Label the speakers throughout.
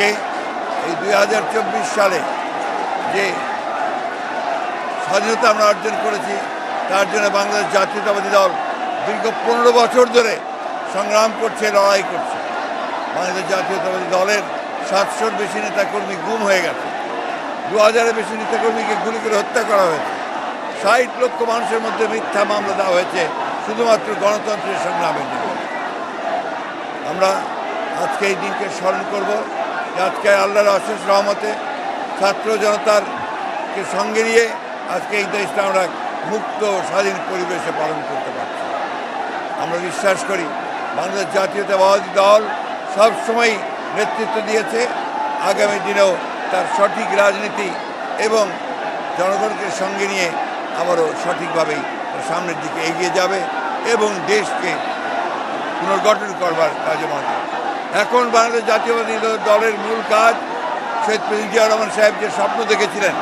Speaker 1: আজকে এই 2024 সালে যে স্বাধীনতা আমরা অর্জন করেছি তার জন্য বাংলাদেশ জাতীয়তাবাদী দল দীর্ঘ 15 বছর ধরে সংগ্রাম করছে, লড়াই করছে। বাংলাদেশ জাতীয়তাবাদী দলের 700-র বেশি নেতাকর্মী গুম হয়ে গেছে, 2000-এর বেশি নেতাকর্মীকে গুলি করে হত্যা করা হয়েছে, 60 লক্ষ মানুষের মধ্যে মিথ্যা মামলা দেওয়া হয়েছে শুধুমাত্র গণতন্ত্রের সংগ্রামের জন্য। আমরা আজকে এই দিনকে স্মরণ করব যে আজকে আল্লাহর অশেষ রহমতে ছাত্র জনতারকে সঙ্গে নিয়ে আজকে এই দেশটা আমরা মুক্ত স্বাধীন পরিবেশে পালন করতে পারছি। আমরা বিশ্বাস করি বাংলাদেশ জাতীয়তাবাদী দল সবসময় নেতৃত্ব দিয়েছে, আগামী দিনেও তার সঠিক রাজনীতি এবং জনগণকে সঙ্গে নিয়ে আবারও সঠিকভাবেই সামনের দিকে এগিয়ে যাবে এবং দেশকে পুনর্গঠন করবার কাজে মাঠে। এখন বাংলাদেশ জাতীয়তাবাদী দলের মূল কাজ শহীদ প্রেসিডেন্ট জিয়া রহমান সাহেব যে স্বপ্ন দেখেছিলেন,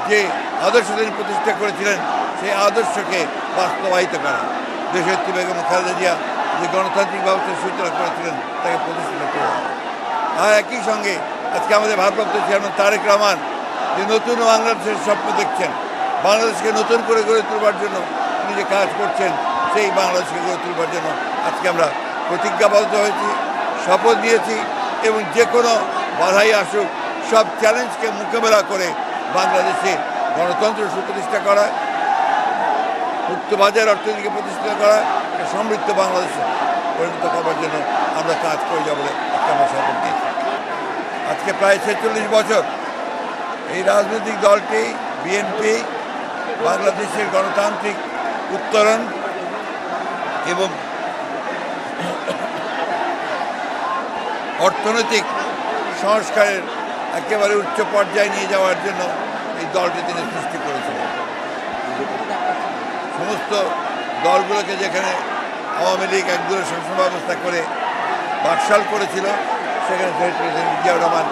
Speaker 1: যে আদর্শ তিনি প্রতিষ্ঠা করেছিলেন, সেই আদর্শকে বাস্তবায়িত করা। দেশনেত্রী বেগম খালেদা জিয়া যে গণতান্ত্রিক ব্যবস্থার সূচনা করেছিলেন তাকে প্রতিষ্ঠিত করা। আর একই সঙ্গে আজকে আমাদের ভারপ্রাপ্ত চেয়ারম্যান তারেক রহমান যে নতুন বাংলাদেশের স্বপ্ন দেখছেন, বাংলাদেশকে নতুন করে গড়ে তোলবার জন্য তিনি যে কাজ করছেন, সেই বাংলাদেশকে গড়ে তোলবার জন্য আজকে আমরা প্রতিজ্ঞাবদ্ধ হয়েছি, শপথ নিয়েছি এবং যে কোনো বাধাই আসুক সব চ্যালেঞ্জকে মোকাবেলা করে বাংলাদেশে গণতন্ত্র সুপ্রতিষ্ঠা করা, মুক্ত বাজার অর্থনীতিকে প্রতিষ্ঠিত করা, সমৃদ্ধ বাংলাদেশে পরিণত করবার জন্য আমরা কাজ করে যাব বলে আজকে আমরা শপথ নিয়েছি। আজকে প্রায় 46 বছর এই রাজনৈতিক দলটি বিএনপি বাংলাদেশের গণতান্ত্রিক উত্তরণ এবং অর্থনৈতিক সংস্কারের একেবারে উচ্চ পর্যায়ে নিয়ে যাওয়ার জন্য এই দলটি তিনি সৃষ্টি করেছিলেন। সমস্ত দলগুলোকে যেখানে আওয়ামী লীগ একদূরে শাসন ব্যবস্থা করে বাকশাল করেছিল, সেখানে শহীদ প্রেসিডেন্ট জিয়াউর রহমান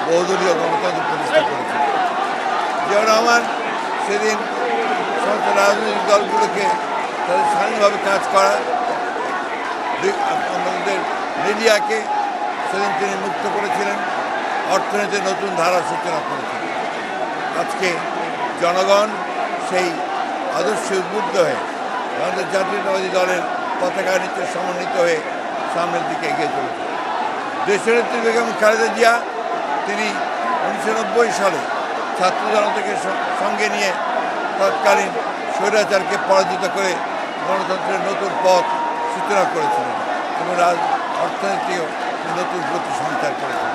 Speaker 1: বহুদলীয় গণতন্ত্র প্রতিষ্ঠা করেছিল। জিয়াউর রহমান সেদিন সমস্ত রাজনৈতিক দলগুলোকে তাদের স্বাধীনভাবে কাজ করা, আমাদের মিডিয়াকে সেদিন তিনি মুক্ত করেছিলেন, অর্থনীতির নতুন ধারার সূচনা করেছিলেন। আজকে জনগণ সেই আদর্শে উদ্বুদ্ধ হয়ে বাংলাদেশ জাতীয়তাবাদী দলের পতাকা নিচে সমন্বিত হয়ে সামনের দিকে এগিয়ে চলেছে। দেশনেত্রী বেগম খালেদা জিয়া তিনি 1990 সালে ছাত্র জনতাকে সঙ্গে নিয়ে তৎকালীন স্বৈরাচারকে পরাজিত করে গণতন্ত্রের নতুন পথ সূচনা করেছিলেন এবং অর্থনীতিও নতুন গতি সঞ্চার করেছিলেন।